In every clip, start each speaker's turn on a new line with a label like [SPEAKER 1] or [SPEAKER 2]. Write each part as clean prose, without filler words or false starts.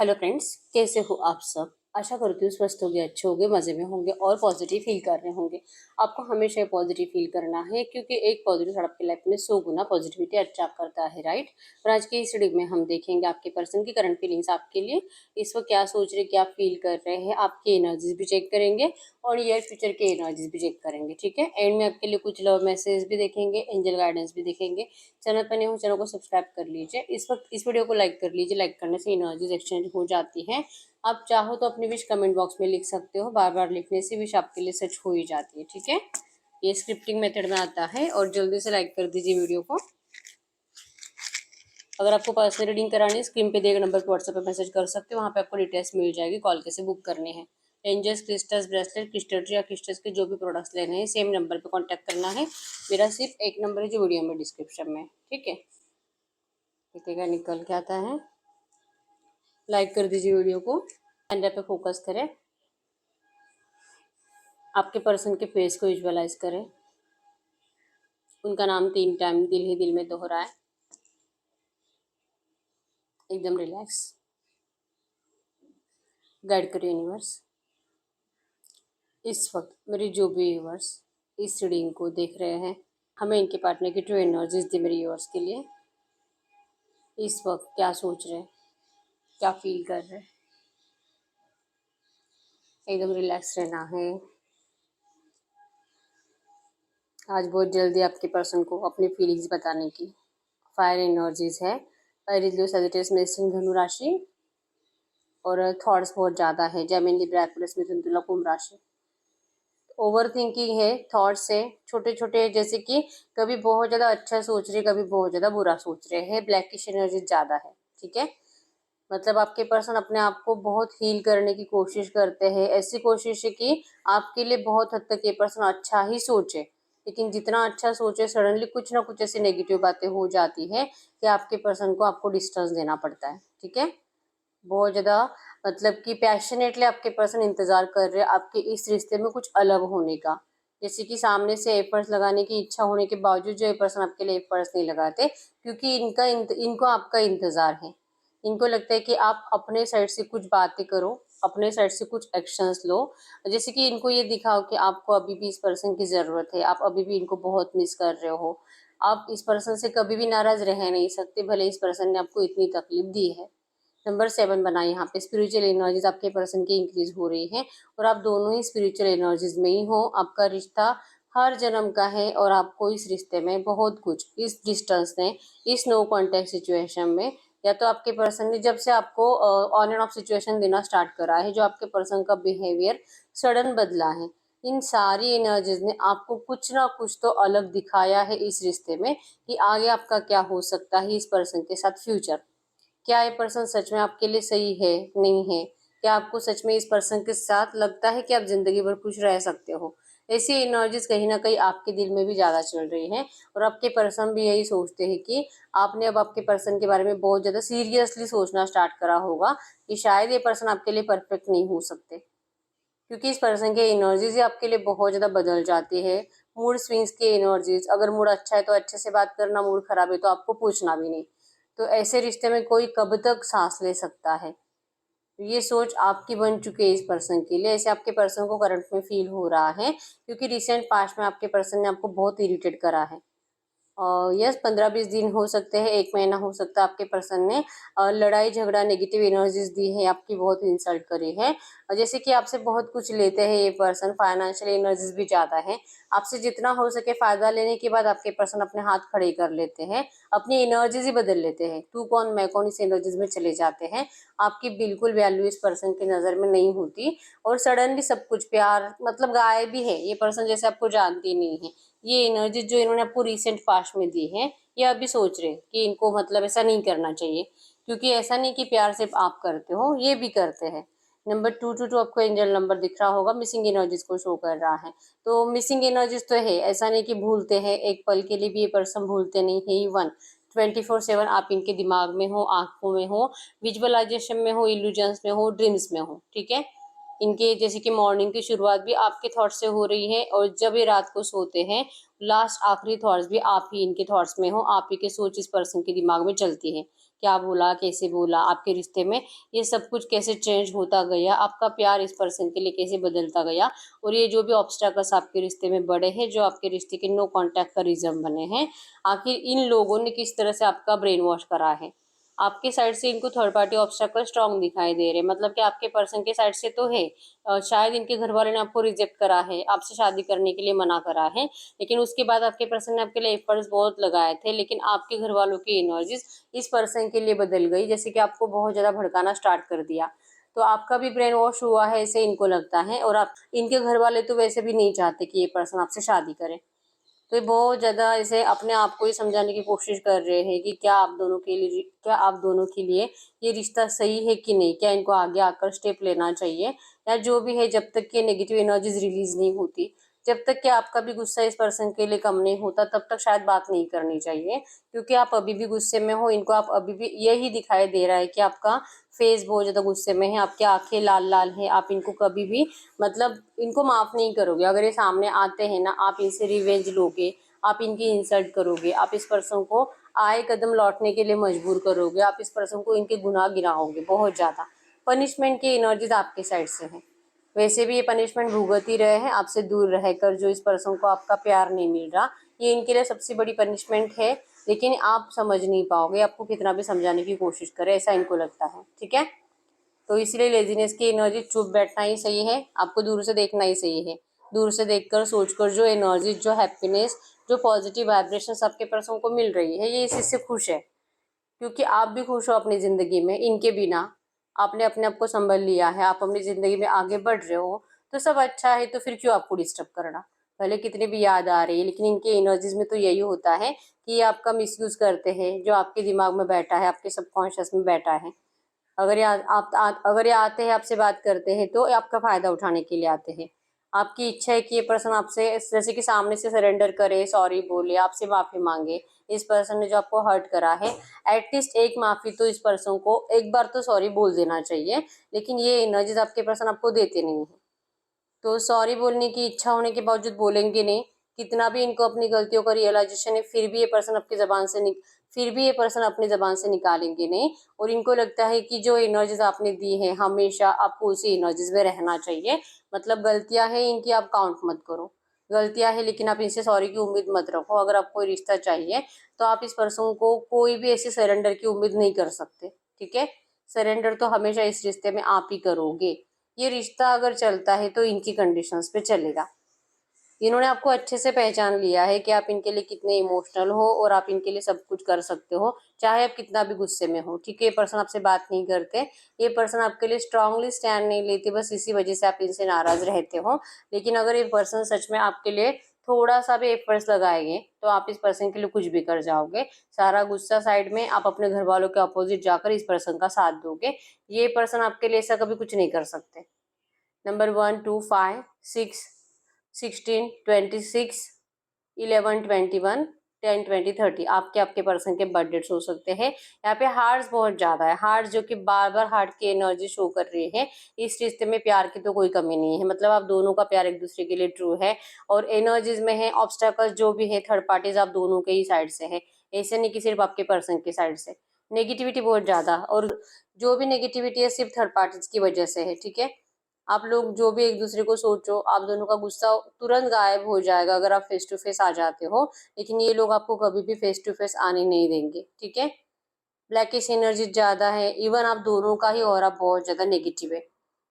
[SPEAKER 1] Hello friends, कैसे हो आप सब। आशा करती हूँ स्वस्थ होंगे, अच्छे होंगे, मज़े में होंगे और पॉजिटिव फील कर रहे होंगे। आपको हमेशा पॉजिटिव फील करना है क्योंकि एक पॉजिटिव थॉट आपकी लाइफ में 100 गुना पॉजिटिविटी अट्रैक्ट करता है, राइट। और आज की इस वीडियो में हम देखेंगे आपके पर्सन की करंट फीलिंग्स आपके लिए, इस वक्त क्या सोच रहे, क्या फील कर रहे हैं, आपकी एनर्जीज भी चेक करेंगे और नियर फ्यूचर की एनर्जीज भी चेक करेंगे, ठीक है। एंड में आपके लिए कुछ लव मैसेज भी देखेंगे, एंजल गाइडेंस भी देखेंगे। चैनल पर नए हो, चैनल को सब्सक्राइब कर लीजिए। इस वक्त इस वीडियो को लाइक कर लीजिए, लाइक करने से एनर्जीज एक्सचेंज हो जाती है। आप चाहो तो अपनी विश कमेंट बॉक्स में लिख सकते हो, बार बार लिखने से विश आपके लिए सच हो ही जाती है, ठीक है। ये स्क्रिप्टिंग मेथड में आता है और जल्दी से लाइक कर दीजिए वीडियो को। अगर आपको पर्सनल रीडिंग करानी है, स्क्रीन पे दिए गए नंबर पर व्हाट्सएप पे मैसेज कर सकते हो, वहाँ पे आपको डिटेल्स मिल जाएगी, कॉल कैसे बुक करने हैं। Angels, crystals, bracelet, crystal tree या क्रिस्टल्स के जो भी प्रोडक्ट्स लेने हैं सेम नंबर पे कांटेक्ट करना है। मेरा सिर्फ एक नंबर है जो वीडियो में डिस्क्रिप्शन में, ठीक है। देखिएगा निकल के आता है। लाइक कर दीजिए वीडियो को, कैमरा पे फोकस करें, आपके पर्सन के फेस को विजुअलाइज करें, उनका नाम 3 टाइम दिल ही दिल में दोहराए, एकदम रिलैक्स। गाइड करो यूनिवर्स। इस वक्त मेरे जो भी व्यूअर्स इस रीडिंग को देख रहे हैं, हमें इनके पार्टनर की ट्रू एनर्जीज दी मेरे व्यूअर्स के लिए। इस वक्त क्या सोच रहे हैं, क्या फील कर रहे हैं, एकदम रिलैक्स रहना है। आज बहुत जल्दी आपके पर्सन को अपनी फीलिंग्स बताने की फायर एनर्जीज है। लियो, सजिटेरियस, मेषिंग, धनु राशि और थॉट्स बहुत ज़्यादा है। जेमिनी, लिब्रा, एक्वेरियस, मिथुन, तुला, कुंभ राशि। ओवर थिंकिंग है, थॉट्स है छोटे छोटे, जैसे कि कभी बहुत ज़्यादा अच्छा सोच रहे, कभी बहुत ज़्यादा बुरा सोच रहे हैं। ब्लैकिश एनर्जी ज़्यादा है, ठीक है। मतलब आपके पर्सन अपने आप को बहुत हील करने की कोशिश करते हैं। ऐसी कोशिश है कि आपके लिए बहुत हद तक ये पर्सन अच्छा ही सोचे, लेकिन जितना अच्छा सोचे सडनली कुछ ना कुछ ऐसी नेगेटिव बातें हो जाती है कि आपके पर्सन को आपको डिस्टेंस देना पड़ता है, ठीक है। बहुत ज़्यादा मतलब कि पैशनेटली आपके पर्सन इंतज़ार कर रहे हैं आपके इस रिश्ते में कुछ अलग होने का। जैसे कि सामने से एफर्ट्स लगाने की इच्छा होने के बावजूद जो ये पर्सन आपके लिए एफर्ट्स नहीं लगाते, क्योंकि इनको आपका इंतज़ार है। इनको लगता है कि आप अपने साइड से कुछ बातें करो, अपने साइड से कुछ एक्शंस लो। जैसे कि इनको ये दिखाओ कि आपको अभी भी इस पर्सन की ज़रूरत है, आप अभी भी इनको बहुत मिस कर रहे हो। आप इस पर्सन से कभी भी नाराज़ रह नहीं सकते, भले इस पर्सन ने आपको इतनी तकलीफ दी है। नंबर 7 बना यहाँ पे। स्पिरिचुअल एनर्जीज आपके पर्सन की इंक्रीज हो रही है और आप दोनों ही स्पिरिचुअल एनर्जीज में ही हो। आपका रिश्ता हर जन्म का है और आपको इस रिश्ते में बहुत कुछ, इस डिस्टेंस ने, इस नो कॉन्टेक्ट सिचुएशन में, या तो आपके पर्सन ने जब से आपको ऑन एंड ऑफ सिचुएशन देना स्टार्ट करा है, जो आपके पर्सन का बिहेवियर सडन बदला है, इन सारी एनर्जीज ने आपको कुछ ना कुछ तो अलग दिखाया है इस रिश्ते में कि आगे आपका क्या हो सकता है इस पर्सन के साथ फ्यूचर। क्या ये पर्सन सच में आपके लिए सही है, नहीं है। क्या आपको सच में इस पर्सन के साथ लगता है कि आप जिंदगी भर खुश रह सकते हो। ऐसी एनर्जीज कहीं ना कहीं आपके दिल में भी ज़्यादा चल रही हैं और आपके पर्सन भी यही सोचते हैं कि आपने अब आपके पर्सन के बारे में बहुत ज़्यादा सीरियसली सोचना स्टार्ट करा होगा कि शायद ये पर्सन आपके लिए परफेक्ट नहीं हो सकते, क्योंकि इस पर्सन की एनर्जीज ही आपके लिए बहुत ज़्यादा बदल जाती है। मूड स्विंग्स की एनर्जीज, अगर मूड अच्छा है तो अच्छे से बात करना, मूड खराब है तो आपको पूछना भी नहीं। तो ऐसे रिश्ते में कोई कब तक सांस ले सकता है, ये सोच आपकी बन चुकी है इस पर्सन के लिए। ऐसे आपके पर्सन को करंट में फील हो रहा है क्योंकि रिसेंट पास्ट में आपके पर्सन ने आपको बहुत इरिटेट करा है। यस, 15-20 दिन हो सकते हैं, 1 महीना हो सकता है। आपके पर्सन ने लड़ाई झगड़ा, नेगेटिव एनर्जीज दी है, आपकी बहुत इंसल्ट करी है। जैसे कि आपसे बहुत कुछ लेते हैं ये पर्सन, फाइनेंशियल एनर्जीज भी ज़्यादा है। आपसे जितना हो सके फ़ायदा लेने के बाद आपके पर्सन अपने हाथ खड़े कर लेते हैं, अपनी एनर्जीज ही बदल लेते हैं। तू कौन मैं कौन, इस एनर्जीज में चले जाते हैं। आपकी बिल्कुल वैल्यू इस पर्सन की नज़र में नहीं होती और सडनली सब कुछ प्यार मतलब गायब ही है। ये पर्सन जैसे आपको जानती नहीं है। ये एनर्जी जो इन्होंने आपको रिसेंट पास्ट में दी है, ये अभी सोच रहे हैं कि इनको मतलब ऐसा नहीं करना चाहिए, क्योंकि ऐसा नहीं कि प्यार सिर्फ आप करते हो, ये भी करते हैं। नंबर 222 आपको एंजल नंबर दिख रहा होगा, मिसिंग एनर्जीज को शो कर रहा है। तो मिसिंग एनर्जीज तो है, ऐसा नहीं कि भूलते हैं, एक पल के लिए भी ये पर्सन भूलते नहीं है। इवन 24/7 आप इनके दिमाग में हो, आंखों में हो, विजुअलाइजेशन में हो, इल्यूजन्स में हो, ड्रीम्स में हो, ठीक है। इनके जैसे कि मॉर्निंग की शुरुआत भी आपके थॉट से हो रही है और जब ये रात को सोते हैं लास्ट आखिरी थॉट्स भी आप ही इनके थॉट्स में हो, आप ही के सोच इस पर्सन के दिमाग में चलती है। क्या बोला, कैसे बोला आपके रिश्ते में, ये सब कुछ कैसे चेंज होता गया, आपका प्यार इस पर्सन के लिए कैसे बदलता गया, और ये जो भी ऑब्स्टैकल्स आपके रिश्ते में बढ़े हैं, जो आपके रिश्ते के नो कांटेक्ट का रीजन बने हैं, आखिर इन लोगों ने किस तरह से आपका ब्रेन वॉश करा है। आपके साइड से इनको थर्ड पार्टी ऑब्स्टैकल स्ट्रांग दिखाई दे रहे, मतलब कि आपके पर्सन के साइड से तो है, शायद इनके घर वाले ने आपको रिजेक्ट करा है, आपसे शादी करने के लिए मना करा है, लेकिन उसके बाद आपके पर्सन ने आपके लिए एफर्ट्स बहुत लगाए थे, लेकिन आपके घर वालों की एनर्जीज इस पर्सन के लिए बदल गई, जैसे कि आपको बहुत ज्यादा भड़काना स्टार्ट कर दिया। तो आपका भी ब्रेन वॉश हुआ है ऐसे इनको लगता है, और आप इनके घर वाले तो वैसे भी नहीं चाहते कि ये पर्सन आपसे शादी करे। तो ये बहुत ज़्यादा ऐसे अपने आप को ही समझाने की कोशिश कर रहे हैं कि क्या आप दोनों के लिए ये रिश्ता सही है कि नहीं, क्या इनको आगे आकर स्टेप लेना चाहिए, या जो भी है, जब तक कि नेगेटिव एनर्जीज रिलीज नहीं होती, जब तक कि आपका भी गुस्सा इस पर्सन के लिए कम नहीं होता, तब तक शायद बात नहीं करनी चाहिए, क्योंकि आप अभी भी गुस्से में हो। इनको आप अभी भी यही दिखाई दे रहा है कि आपका फेस बहुत ज़्यादा गुस्से में है, आपकी आंखें लाल लाल है, आप इनको कभी भी, मतलब इनको माफ़ नहीं करोगे। अगर ये सामने आते हैं ना, आप इनसे रिवेंज लोगे, आप इनकी इंसल्ट करोगे, आप इस पर्सन को आए कदम लौटने के लिए मजबूर करोगे, आप इस पर्सन को इनके गुनाह गिनाओगे बहुत ज़्यादा। पनिशमेंट की एनर्जीज आपके साइड से है, वैसे भी ये पनिशमेंट भुगत ही रहे हैं आपसे दूर रहकर, जो इस पर्सन को आपका प्यार नहीं मिल रहा, ये इनके लिए सबसे बड़ी पनिशमेंट है, लेकिन आप समझ नहीं पाओगे, आपको कितना भी समझाने की कोशिश करें, ऐसा इनको लगता है। ठीक है, तो इसलिए लेजीनेस की एनर्जी चुप बैठना ही सही है, आपको दूर से देखना ही सही है। दूर से देखकर सोचकर जो एनर्जी, जो हैप्पीनेस, जो पॉजिटिव वाइब्रेशन आपके पर्सन को मिल रही है, ये इसी से खुश है, क्योंकि आप भी खुश हो अपनी ज़िंदगी में इनके बिना। आपने अपने आप को संभल लिया है, आप अपनी ज़िंदगी में आगे बढ़ रहे हो, तो सब अच्छा है, तो फिर क्यों आपको डिस्टर्ब करना। भले कितनी भी याद आ रही है, लेकिन इनके एनर्जीज में तो यही होता है कि ये आपका मिसयूज़ करते हैं, जो आपके दिमाग में बैठा है, आपके सबकॉन्शियस में बैठा है। अगर ये आते हैं, आपसे बात करते हैं, तो ये आपका फ़ायदा उठाने के लिए आते हैं। आपकी इच्छा है कि ये पर्सन आपसे जैसे कि सामने से सरेंडर करे, सॉरी बोले, आपसे माफ़ी मांगे। इस पर्सन ने जो आपको हर्ट करा है, एटलीस्ट एक माफ़ी तो इस पर्सन को एक बार तो सॉरी बोल देना चाहिए, लेकिन ये एनर्जीज आपके पर्सन आपको देते नहीं है। तो सॉरी बोलने की इच्छा होने के बावजूद बोलेंगे नहीं, कितना भी इनको अपनी गलतियों का रियलाइजेशन है, फिर भी ये पर्सन अपनी ज़बान से निकालेंगे नहीं, और इनको लगता है कि जो एनर्जीज आपने दी है, हमेशा आपको उसी एनर्जीज में रहना चाहिए। मतलब गलतियां हैं इनकी, आप काउंट मत करो। गलतियां हैं, लेकिन आप इनसे सॉरी की उम्मीद मत रखो। अगर आपको रिश्ता चाहिए, तो आप इस पर्सन को कोई भी ऐसे सरेंडर की उम्मीद नहीं कर सकते। ठीक है, सरेंडर तो हमेशा इस रिश्ते में आप ही करोगे। ये रिश्ता अगर चलता है तो इनकी कंडीशंस पे चलेगा। इन्होंने आपको अच्छे से पहचान लिया है कि आप इनके लिए कितने इमोशनल हो, और आप इनके लिए सब कुछ कर सकते हो, चाहे आप कितना भी गुस्से में हो। ठीक है, ये पर्सन आपसे बात नहीं करते, ये पर्सन आपके लिए स्ट्रांगली स्टैंड नहीं लेते, बस इसी वजह से आप इनसे नाराज रहते हो। लेकिन अगर ये पर्सन सच में आपके लिए थोड़ा सा भी एफर्ट्स लगाएंगे, तो आप इस पर्सन के लिए कुछ भी कर जाओगे। सारा गुस्सा साइड में, आप अपने घर वालों के अपोजिट जाकर इस पर्सन का साथ दोगे। ये पर्सन आपके लिए ऐसा कभी कुछ नहीं कर सकते। नंबर 1 2 5 6 16 26 11 21 10 20 30 आपके आपके पर्सन के बर्थ डेट्स हो सकते हैं। यहाँ पे हार्ट्स बहुत ज्यादा है, हार्ट जो कि बार बार हार्ट की एनर्जी शो कर रही है। इस रिश्ते में प्यार की तो कोई कमी नहीं है, मतलब आप दोनों का प्यार एक दूसरे के लिए ट्रू है, और एनर्जीज में है ऑब्स्टेकल्स जो भी है, थर्ड पार्टीज आप दोनों के ही साइड से है, ऐसे नहीं कि सिर्फ आपके पर्सन की साइड से। नेगेटिविटी बहुत ज्यादा, और जो भी नेगेटिविटी है सिर्फ थर्ड पार्टीज की वजह से है। ठीक है, आप लोग जो भी एक दूसरे को सोचो, आप दोनों का गुस्सा तुरंत गायब हो जाएगा अगर आप फेस टू फेस आ जाते हो, लेकिन ये लोग आपको कभी भी फेस टू फेस आने नहीं देंगे। ठीक है, ब्लैकिश एनर्जी ज्यादा है, इवन आप दोनों का ही ऑरा बहुत ज्यादा नेगेटिव है।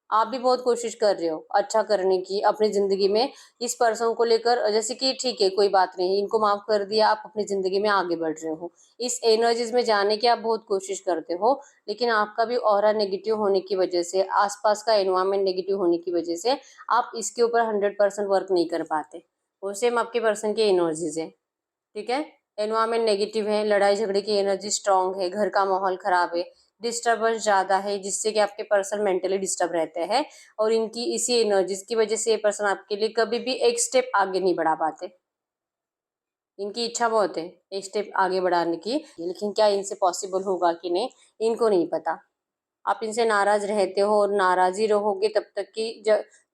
[SPEAKER 1] आप भी बहुत कोशिश कर रहे हो अच्छा करने की अपनी जिंदगी में, इस पर्सन को लेकर, जैसे कि ठीक है कोई बात नहीं, इनको माफ कर दिया, आप अपनी जिंदगी में आगे बढ़ रहे हो, इस एनर्जीज में जाने की आप बहुत कोशिश करते हो, लेकिन आपका भी ऑरा नेगेटिव होने की वजह से, आसपास का एनवायरमेंट नेगेटिव होने की वजह से आप इसके ऊपर 100% वर्क नहीं कर पाते। वो सेम आपके पर्सन की एनर्जीज है। ठीक है, एनवायरमेंट नेगेटिव है, लड़ाई झगड़े की एनर्जी स्ट्रांग है, घर का माहौल खराब है, डिस्टर्बेंस ज्यादा है, जिससे कि आपके पर्सन मेंटली डिस्टर्ब रहते हैं, और इनकी इसी एनर्जीज की वजह से ये पर्सन आपके लिए कभी भी एक स्टेप आगे नहीं बढ़ा पाते। इनकी इच्छा बहुत है एक स्टेप आगे बढ़ाने की, लेकिन क्या इनसे पॉसिबल होगा कि नहीं, इनको नहीं पता। आप इनसे नाराज रहते हो, और नाराज ही रहोगे तब तक कि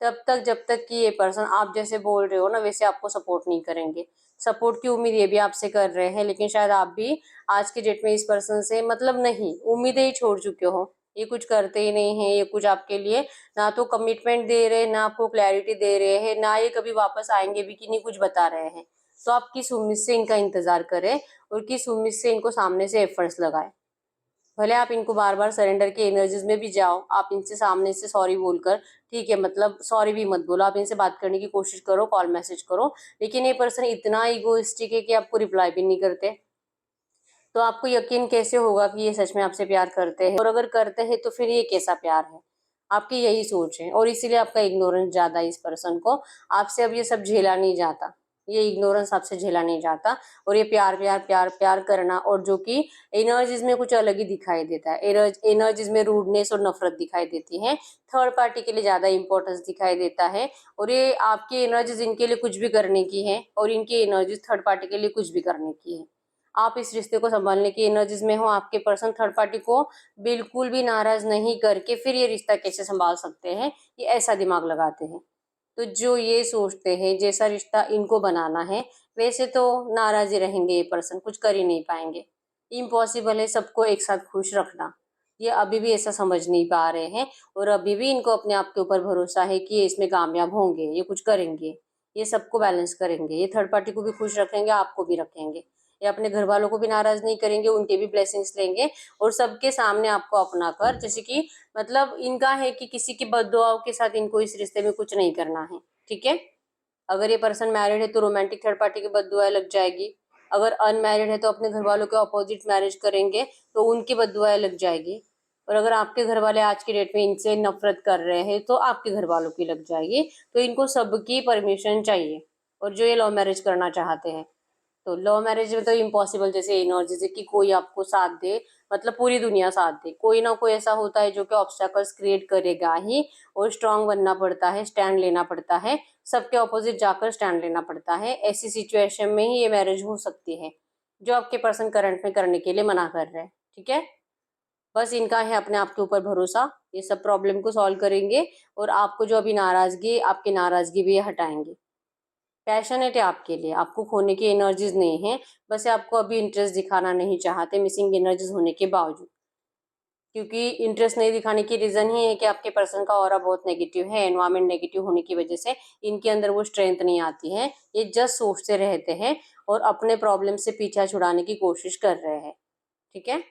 [SPEAKER 1] तब तक जब तक कि ये पर्सन आप जैसे बोल रहे हो ना वैसे आपको सपोर्ट नहीं करेंगे। सपोर्ट की उम्मीद ये भी आपसे कर रहे हैं, लेकिन शायद आप भी आज की डेट में इस पर्सन से मतलब नहीं, उम्मीदें ही छोड़ चुके हो। ये कुछ करते ही नहीं है, ये कुछ आपके लिए ना तो कमिटमेंट दे रहे हैं, ना आपको क्लैरिटी दे रहे हैं, ना ये कभी वापस आएंगे भी कि नहीं कुछ बता रहे हैं। तो आप किस उम्मीद से इनका इंतजार करें और किस उम्मीद से इनको सामने से एफर्ट्स लगाएं। भले आप इनको बार बार सरेंडर की एनर्जीज में भी जाओ, आप इनसे सामने से सॉरी बोलकर, ठीक है मतलब सॉरी भी मत बोलो, आप इनसे बात करने की कोशिश करो, कॉल मैसेज करो, लेकिन ये पर्सन इतना ईगोइस्टिक है कि आपको रिप्लाई भी नहीं करते। तो आपको यकीन कैसे होगा कि ये सच में आपसे प्यार करते हैं, और अगर करते हैं तो फिर ये कैसा प्यार है। आपकी यही सोच है और इसीलिए आपका इग्नोरेंस ज्यादा है इस पर्सन को। आपसे अब ये सब झेला नहीं जाता, ये इग्नोरेंस आपसे झेला नहीं जाता। और ये प्यार प्यार प्यार प्यार करना, और जो कि एनर्जीज में कुछ अलग ही दिखाई देता है। एनर्जीज में रूडनेस और नफरत दिखाई देती है, थर्ड पार्टी के लिए ज्यादा इंपॉर्टेंस दिखाई देता है। और ये आपकी एनर्जीज इनके लिए कुछ भी करने की है, और इनकी एनर्जीज थर्ड पार्टी के लिए कुछ भी करने की है। आप इस रिश्ते को संभालने की एनर्जीज में हो, आपके पर्सन थर्ड पार्टी को बिल्कुल भी नाराज नहीं करके फिर ये रिश्ता कैसे संभाल सकते हैं, ये ऐसा दिमाग लगाते हैं। तो जो ये सोचते हैं जैसा रिश्ता इनको बनाना है वैसे तो नाराज ही रहेंगे, ये पर्सन कुछ कर ही नहीं पाएंगे। इम्पॉसिबल है सबको एक साथ खुश रखना, ये अभी भी ऐसा समझ नहीं पा रहे हैं। और अभी भी इनको अपने आप के ऊपर भरोसा है कि ये इसमें कामयाब होंगे, ये कुछ करेंगे, ये सबको बैलेंस करेंगे, ये थर्ड पार्टी को भी खुश रखेंगे, आपको भी रखेंगे। ये अपने घर वालों को भी नाराज नहीं करेंगे, उनके भी ब्लेसिंग्स लेंगे, और सबके सामने आपको अपना कर, जैसे कि मतलब इनका है कि किसी की बददुआओं के साथ इनको इस रिश्ते में कुछ नहीं करना है। ठीक है, अगर ये पर्सन मैरिड है तो रोमांटिक थर्ड पार्टी की बददुआएं लग जाएगी। अगर अनमैरिड है तो अपने घर वालों के अपोजिट मैरिज करेंगे तो उनकी बददुआएं लग जाएगी। और अगर आपके घर वाले आज की डेट में इनसे नफरत कर रहे हैं तो आपके घर वालों की लग जाएगी। तो इनको सबकी परमिशन चाहिए। और जो ये लव मैरिज करना चाहते हैं, तो लव मैरिज में तो इम्पॉसिबल जैसे एनर्जी है कि कोई आपको साथ दे, मतलब पूरी दुनिया साथ दे, कोई ना कोई ऐसा होता है जो कि ऑब्स्टेकल्स क्रिएट करेगा ही। और स्ट्रांग बनना पड़ता है, स्टैंड लेना पड़ता है, सबके ऑपोजिट जाकर स्टैंड लेना पड़ता है। ऐसी सिचुएशन में ही ये मैरिज हो सकती है जो आपके पर्सन करंट में करने के लिए मना कर रहे हैं। ठीक है, बस इनका है अपने आप के ऊपर भरोसा, ये सब प्रॉब्लम को सॉल्व करेंगे और आपको जो अभी नाराजगी, आपकी नाराजगी भी ये हटाएंगे। पैशनेट है आपके लिए, आपको खोने की एनर्जीज नहीं है, बस ये आपको अभी इंटरेस्ट दिखाना नहीं चाहते मिसिंग एनर्जीज होने के बावजूद। क्योंकि इंटरेस्ट नहीं दिखाने की रीजन ही है कि आपके पर्सन का ऑरा बहुत नेगेटिव है, एनवायरमेंट नेगेटिव होने की वजह से इनके अंदर वो स्ट्रेंथ नहीं आती है। ये जस्ट सोचते रहते हैं और अपने प्रॉब्लम से पीछा छुड़ाने की कोशिश कर रहे हैं। ठीक है,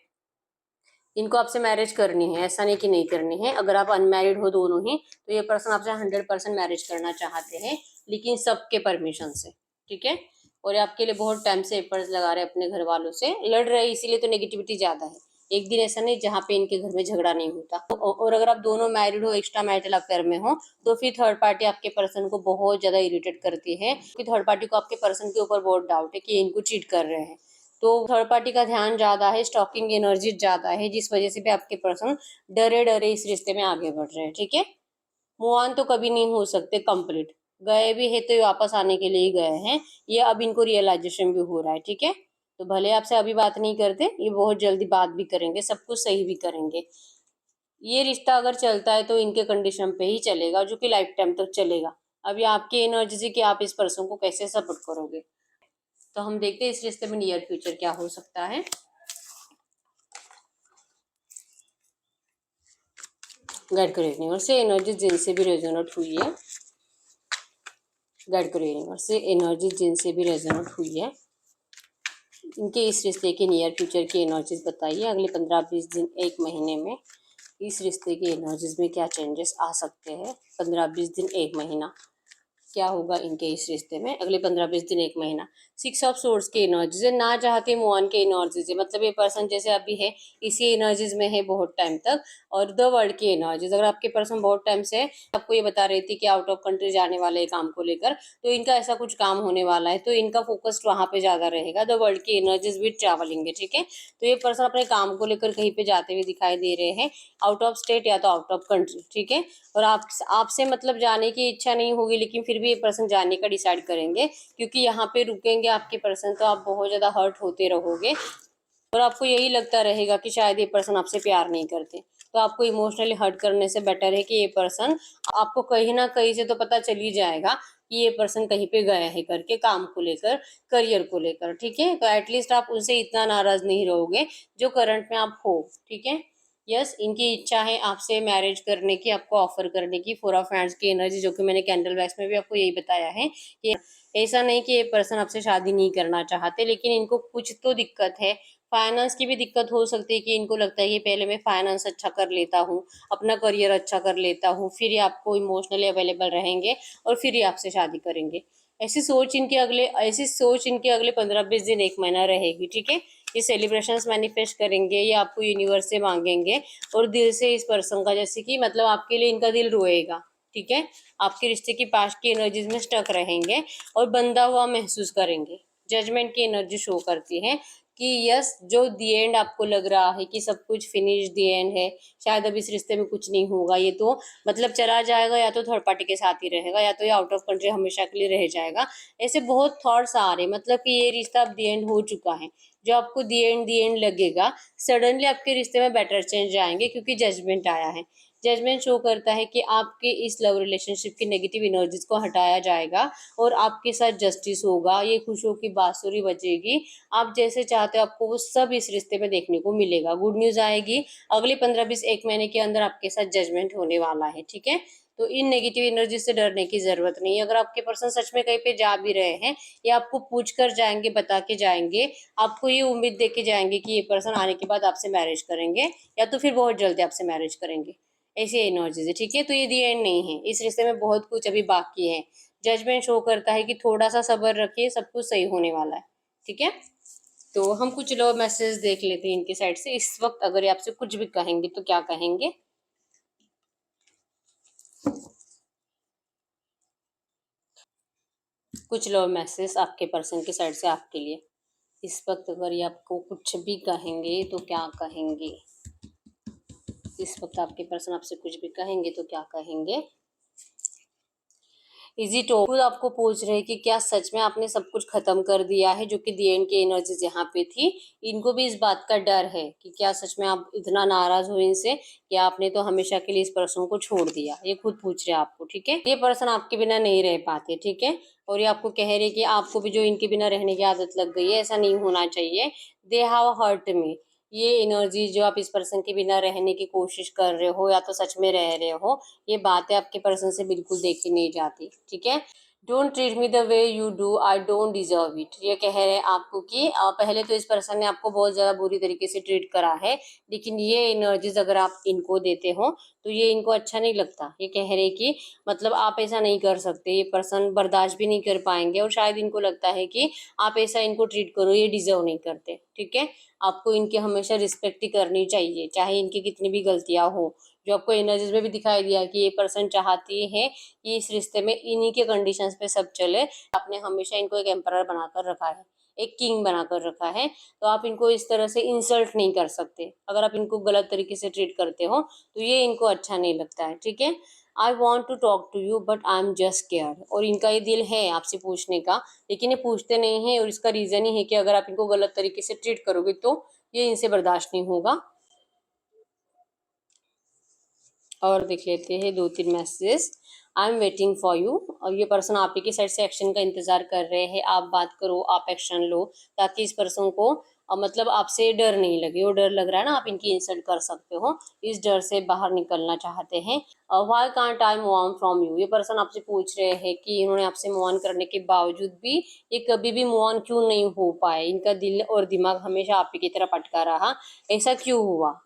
[SPEAKER 1] इनको आपसे मैरिज करनी है, ऐसा नहीं कि नहीं करनी है। अगर आप अनमैरिड हो दोनों ही तो ये पर्सन आपसे 100% मैरिज करना चाहते हैं, लेकिन सबके परमिशन से। ठीक है, और ये आपके लिए बहुत टाइम से एफर्ट्स लगा रहे हैं, अपने घर वालों से लड़ रहे हैं, इसीलिए तो नेगेटिविटी ज्यादा है। एक दिन ऐसा नहीं जहाँ पे इनके घर में झगड़ा नहीं होता। और अगर आप दोनों मैरिड हो, एक्स्ट्रा मैरिटल अफेयर में हो, तो फिर थर्ड पार्टी आपके पर्सन को बहुत ज्यादा इरिटेट करती है, क्योंकि थर्ड पार्टी को आपके पर्सन के ऊपर बहुत डाउट है कि ये इनको चीट कर रहे हैं। तो थर्ड पार्टी का ध्यान ज्यादा है, स्टॉकिंग एनर्जी ज्यादा है, जिस वजह से भी आपके पर्सन डरे डरे इस रिश्ते में आगे बढ़ रहे हैं। ठीक है, मूव ऑन तो कभी नहीं हो सकते कंप्लीट, गए भी है तो ये वापस आने के लिए ही गए हैं। ये अब इनको रियलाइजेशन भी हो रहा है। ठीक है, तो भले आपसे अभी बात नहीं करते, ये बहुत जल्दी बात भी करेंगे, सब कुछ सही भी करेंगे। ये रिश्ता अगर चलता है तो इनके कंडीशन पे ही चलेगा, जो कि लाइफ टाइम तक चलेगा। अभी आपकी एनर्जी से कि आप इस पर्सन को कैसे सपोर्ट करोगे। तो हम देखते हैं इस रिश्ते में नियर फ्यूचर क्या हो सकता है। गाइड करो यूनिवर्स से एनर्जी जिनसे भी रेजोनेट हुई है, गाइड करो यूनिवर्स से एनर्जी जिनसे भी रेजोनेट हुई है, इनके इस रिश्ते के नियर फ्यूचर की एनर्जीज बताइए। अगले 15-20 दिन, एक महीने में इस रिश्ते की एनर्जीज में क्या चेंजेस आ सकते हैं। 15-20 दिन, एक महीना क्या होगा इनके इस रिश्ते में अगले 15-20 दिन, एक महीना। 6 ऑफ सोर्स की एनर्जीज है, ना चाहते मूव ऑन की एनर्जीज है, मतलब ये पर्सन जैसे अभी है इसी एनर्जीज में है बहुत टाइम तक। और द वर्ल्ड की एनर्जीज, अगर आपके पर्सन बहुत टाइम से आपको ये बता रही थी कि आउट ऑफ कंट्री जाने वाले हैं काम को लेकर, तो इनका ऐसा कुछ काम होने वाला है, तो इनका फोकस वहां पे ज्यादा रहेगा। द वर्ल्ड की एनर्जीज विद ट्रैवलिंग है। ठीक है, तो ये पर्सन अपने काम को लेकर कहीं पे जाते हुए दिखाई दे रहे हैं, आउट ऑफ स्टेट या तो आउट ऑफ कंट्री। ठीक है, और आपसे मतलब जाने की इच्छा नहीं होगी, लेकिन फिर भी ये पर्सन जाने का डिसाइड करेंगे, क्योंकि यहाँ पे रुकेंगे आपके पर्सन तो आप बहुत ज्यादा हर्ट होते रहोगे और आपको यही लगता रहेगा कि शायद ये पर्सन आपसे प्यार नहीं करते। तो आपको इमोशनली हर्ट करने से बेटर है कि ये पर्सन, आपको कहीं ना कहीं से तो पता चल ही जाएगा कि ये पर्सन कहीं पे गया है करके, काम को लेकर, करियर को लेकर, ठीक है। तो एटलीस्ट आप उनसे इतना नाराज नहीं रहोगे जो करंट में आप हो, ठीक है। यस, इनकी इच्छा है आपसे मैरिज करने की, आपको ऑफर करने की। फोर ऑफ हैंड्स की एनर्जी, जो कि मैंने कैंडल वैक्स में भी आपको यही बताया है कि ऐसा नहीं कि ये पर्सन आपसे शादी नहीं करना चाहते, लेकिन इनको कुछ तो दिक्कत है। फाइनेंस की भी दिक्कत हो सकती है कि इनको लगता है कि पहले मैं फाइनेंस अच्छा कर लेता हूँ, अपना करियर अच्छा कर लेता हूँ, फिर ये आपको इमोशनली अवेलेबल रहेंगे और फिर ये आपसे शादी करेंगे। ऐसी सोच इनके अगले 15-20 दिन, 1 महीना रहेगी, ठीक है। ये सेलिब्रेशंस मैनिफेस्ट करेंगे, ये आपको यूनिवर्स से मांगेंगे और दिल से इस पर्सन का, जैसे कि मतलब आपके लिए इनका दिल रोएगा, ठीक है। आपके रिश्ते की पास्ट की एनर्जीज में स्टक रहेंगे और बंधा हुआ महसूस करेंगे। जजमेंट की एनर्जी शो करती है कि यस, जो दी एंड आपको लग रहा है कि सब कुछ फिनिश दी एंड है, शायद अब इस रिश्ते में कुछ नहीं होगा, ये तो मतलब चला जाएगा, या तो थर्ड पार्टी के साथ ही रहेगा, या तो ये आउट ऑफ कंट्री हमेशा के लिए रह जाएगा। ऐसे बहुत थॉट्स आ रहे, मतलब कि ये रिश्ता अब दी एंड हो चुका है। जो आपको दी एंड लगेगा, सडनली आपके रिश्ते में बेटर चेंज आएंगे, क्योंकि जजमेंट आया है। जजमेंट शो करता है कि आपके इस लव रिलेशनशिप की नेगेटिव एनर्जीज को हटाया जाएगा और आपके साथ जस्टिस होगा। ये खुशियों की बांसुरी बजेगी, आप जैसे चाहते हो आपको वो सब इस रिश्ते में देखने को मिलेगा। गुड न्यूज आएगी, अगले 15-20 1 महीने के अंदर आपके साथ जजमेंट होने वाला है, ठीक है। तो इन नेगेटिव एनर्जी से डरने की जरूरत नहीं है। अगर आपके पर्सन सच में कहीं पे जा भी रहे हैं, या आपको पूछ कर जाएंगे, बता के जाएंगे, आपको ये उम्मीद दे के जाएंगे कि ये पर्सन आने के बाद आपसे मैरिज करेंगे, या तो फिर बहुत जल्दी आपसे मैरिज करेंगे, ऐसी एनर्जीज है, ठीक है। तो ये दी एंड नहीं है, इस रिश्ते में बहुत कुछ अभी बाकी है। जजमेंट शो करता है कि थोड़ा सा सब्र रखिए, सब कुछ सही होने वाला है, ठीक है। तो हम कुछ लो मैसेज देख लेते हैं इनके साइड से इस वक्त, अगर ये आपसे कुछ भी कहेंगे तो क्या कहेंगे। कुछ लो मैसेज आपके पर्सन की साइड से आपके लिए इस वक्त, अगर ये आपको कुछ भी कहेंगे तो क्या कहेंगे। इस वक्त आपके पर्सन आपसे कुछ भी कहेंगे तो क्या कहेंगे। इजी टॉक, खुद आपको पूछ रहे हैं कि क्या सच में आपने सब कुछ खत्म कर दिया है, जो कि दी एंड की एनर्जीज यहाँ पे थी। इनको भी इस बात का डर है कि क्या सच में आप इतना नाराज हो इनसे, या आपने तो हमेशा के लिए इस पर्सन को छोड़ दिया। ये खुद पूछ रहे हैं आपको, ठीक है। ये पर्सन आपके बिना नहीं रह पाते, ठीक है। और ये आपको कह रहे कि आपको भी जो इनके बिना रहने की आदत लग गई है, ऐसा नहीं होना चाहिए। They have hurt me. ये एनर्जी जो आप इस पर्सन के बिना रहने की कोशिश कर रहे हो, या तो सच में रह रहे हो, ये बातें आपके पर्सन से बिल्कुल देखी नहीं जाती, ठीक है। Don't treat me the way you do, I don't deserve it. ये कह रहे हैं आपको कि पहले तो इस पर्सन ने आपको बहुत ज्यादा बुरी तरीके से ट्रीट करा है, लेकिन ये एनर्जीज अगर आप इनको देते हो तो ये इनको अच्छा नहीं लगता। ये कह रहे कि मतलब आप ऐसा नहीं कर सकते, ये पर्सन बर्दाश्त भी नहीं कर पाएंगे, और शायद इनको लगता है कि आप ऐसा इनको ट्रीट करो, ये डिजर्व नहीं करते, ठीक है। आपको इनकी हमेशा रिस्पेक्ट ही करनी चाहिए, चाहे इनकी कितनी भी गलतियां हो। जो आपको एनर्जीज में भी दिखाई दिया कि ये पर्सन चाहती है कि इस रिश्ते में इन्हीं के कंडीशंस पे सब चले। आपने हमेशा इनको एक एम्परर बनाकर रखा है, एक किंग बनाकर रखा है, तो आप इनको इस तरह से इंसल्ट नहीं कर सकते। अगर आप इनको गलत तरीके से ट्रीट करते हो तो ये इनको अच्छा नहीं लगता है, ठीक है। I want to talk to you but I am just care. और इनका ये दिल है आपसे पूछने का, लेकिन ये पूछते नहीं है, और इसका रीजन ही है कि अगर आप इनको गलत तरीके से ट्रीट करोगे तो ये इनसे बर्दाश्त नहीं होगा। और देख लेते हैं 2-3 messages. I am waiting for you. और ये पर्सन आप ही की साइड से एक्शन का इंतजार कर रहे हैं। आप बात करो, आप एक्शन लो, ताकि इस पर्सन को मतलब आपसे डर नहीं लगे। वो डर लग रहा है ना, आप इनकी इंसल्ट कर सकते हो, इस डर से बाहर निकलना चाहते हैं। Why can't I move on from you. ये पर्सन आपसे पूछ रहे हैं कि इन्होंने आपसे मूव ऑन करने के बावजूद भी ये कभी भी मूव ऑन क्यों नहीं हो पाए। इनका दिल और दिमाग हमेशा आप ही की तरफ अटका रहा, ऐसा क्यों हुआ।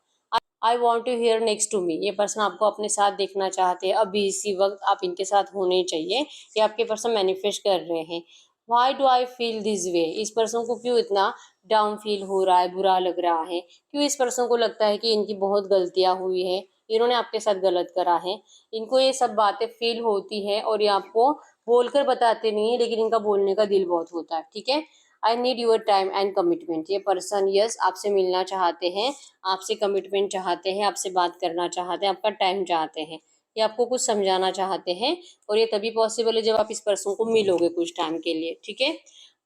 [SPEAKER 1] I want to here next to me. ये पर्सन आपको अपने साथ देखना चाहते हैं, अभी इसी वक्त आप इनके साथ होने चाहिए। ये आपके पर्सन मैनिफेस्ट कर रहे हैं। Why do I feel this way. इस पर्सन को क्यों इतना डाउन फील हो रहा है, बुरा लग रहा है, क्यों इस पर्सन को लगता है कि इनकी बहुत गलतियां हुई है, इन्होंने आपके साथ गलत करा है। इनको ये सब बातें फील होती है, और ये आपको बोलकर बताते नहीं है, लेकिन इनका बोलने का दिल बहुत होता है, ठीक है। I need your time and commitment. ये पर्सन यस आपसे मिलना चाहते हैं, आपसे कमिटमेंट चाहते हैं, आपसे बात करना चाहते हैं, आपका टाइम चाहते हैं, ये आपको कुछ समझाना चाहते हैं। और ये तभी पॉसिबल है जब आप इस पर्सन को मिलोगे कुछ टाइम के लिए, ठीक है।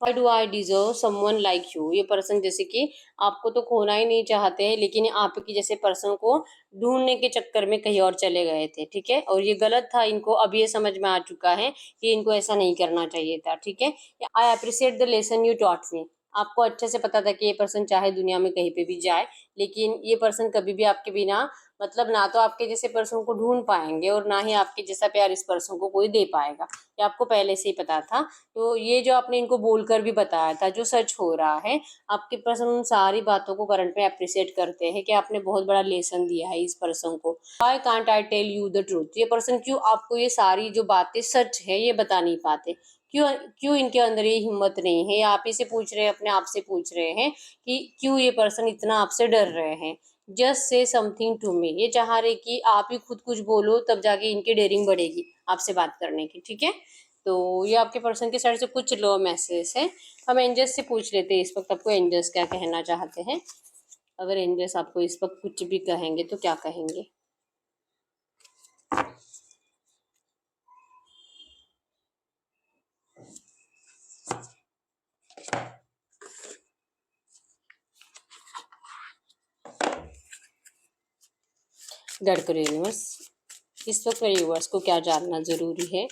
[SPEAKER 1] Why do I deserve someone like you. ये पर्सन जैसे कि आपको तो खोना ही नहीं चाहते हैं, लेकिन आपकी जैसे पर्सन को ढूंढने के चक्कर में कहीं और चले गए थे, ठीक है, और ये गलत था इनको, अब ये समझ में आ चुका है कि इनको ऐसा नहीं करना चाहिए था, ठीक है। I appreciate the lesson you taught me. आपको अच्छे से पता था कि ये पर्सन चाहे दुनिया में कहीं पे भी जाए, लेकिन ये पर्सन कभी भी आपके बिना मतलब ना तो आपके जैसे पर्सन को ढूंढ पाएंगे और ना ही आपके जैसा प्यार इस पर्सन को कोई दे पाएगा, ये आपको पहले से ही पता था। तो ये जो आपने इनको बोलकर भी बताया था जो सच हो रहा है, आपके पर्सन उन सारी बातों को करंट में अप्रिशिएट करते हैं कि आपने बहुत बड़ा लेसन दिया है इस पर्सन को। Why can't I tell you the truth. ये पर्सन क्यों आपको ये सारी जो बातें सच है ये बता नहीं पाते, क्यों क्यों इनके अंदर ये हिम्मत नहीं है। आप ही से पूछ रहे हैं, अपने आप से पूछ रहे हैं कि क्यों ये पर्सन इतना आपसे डर रहे हैं। Just say something to me. ये चाह रहे कि आप ही खुद कुछ बोलो, तब जाके इनकी डेयरिंग बढ़ेगी आपसे बात करने की, ठीक है। तो ये आपके पर्सन के साइड से कुछ लो मैसेज है। हम एंजल्स से पूछ लेते हैं इस वक्त आपको एंजल्स क्या कहना चाहते हैं। अगर एंजल्स आपको इस वक्त कुछ भी कहेंगे तो क्या कहेंगे। गढ़ करो यूनिवर्स, इस वक्त मेरे यूनिवर्स को क्या जानना जरूरी है।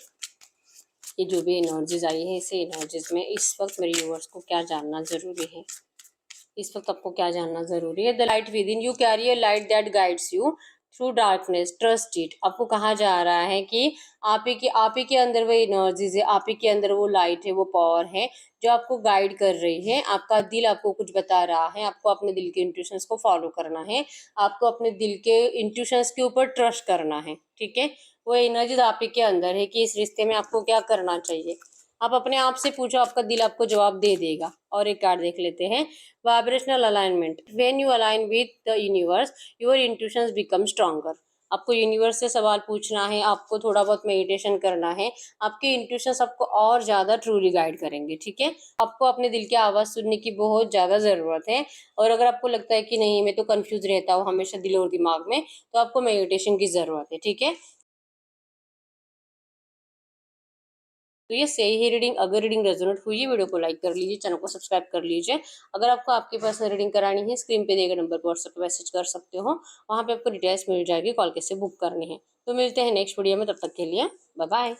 [SPEAKER 1] ये जो भी एनर्जीज आई है इसे एनर्जीज में इस वक्त मेरे यूनिवर्स को क्या जानना जरूरी है। इस वक्त आपको क्या जानना जरूरी है। The light with in you carry a light that guides you through darkness, trust it. आपको कहा जा रहा है कि आप ही के अंदर वो एनर्जीज है, आप ही के अंदर वो लाइट है, वो पावर है जो आपको गाइड कर रही है। आपका दिल आपको कुछ बता रहा है, आपको अपने दिल के इंट्यूशंस को फॉलो करना है, आपको अपने दिल के इंट्यूशंस के ऊपर ट्रस्ट करना है, ठीक है। वो एनर्जीज आप ही के अंदर है कि इस रिश्ते में आपको क्या करना चाहिए। आप अपने आप से पूछो, आपका दिल आपको जवाब दे देगा। और एक कार्ड देख लेते हैं, vibrational alignment. When you align with the universe your intuitions become stronger. आपको यूनिवर्स से सवाल पूछना है, आपको थोड़ा बहुत मेडिटेशन करना है, आपके इंट्यूशंस आपको और ज़्यादा ट्रूली गाइड करेंगे, ठीक है। आपको अपने दिल की आवाज़ सुनने की बहुत ज़्यादा ज़रूरत है। और अगर आपको लगता है कि नहीं मैं तो कंफ्यूज रहता हूँ हमेशा दिल और दिमाग में, तो आपको मेडिटेशन की ज़रूरत है, ठीक है। तो ये सही ही रीडिंग। अगर रीडिंग रेजोनेट हुई, वीडियो को लाइक कर लीजिए, चैनल को सब्सक्राइब कर लीजिए। अगर आपको आपके पर्सनल रीडिंग करानी है, स्क्रीन पे दिए गए नंबर पर व्हाट्सएप पे मैसेज कर सकते हो, वहाँ पे आपको डिटेल्स मिल जाएगी, कॉल कैसे बुक करनी है। तो मिलते हैं नेक्स्ट वीडियो में, तब तक के लिए बाय बाय।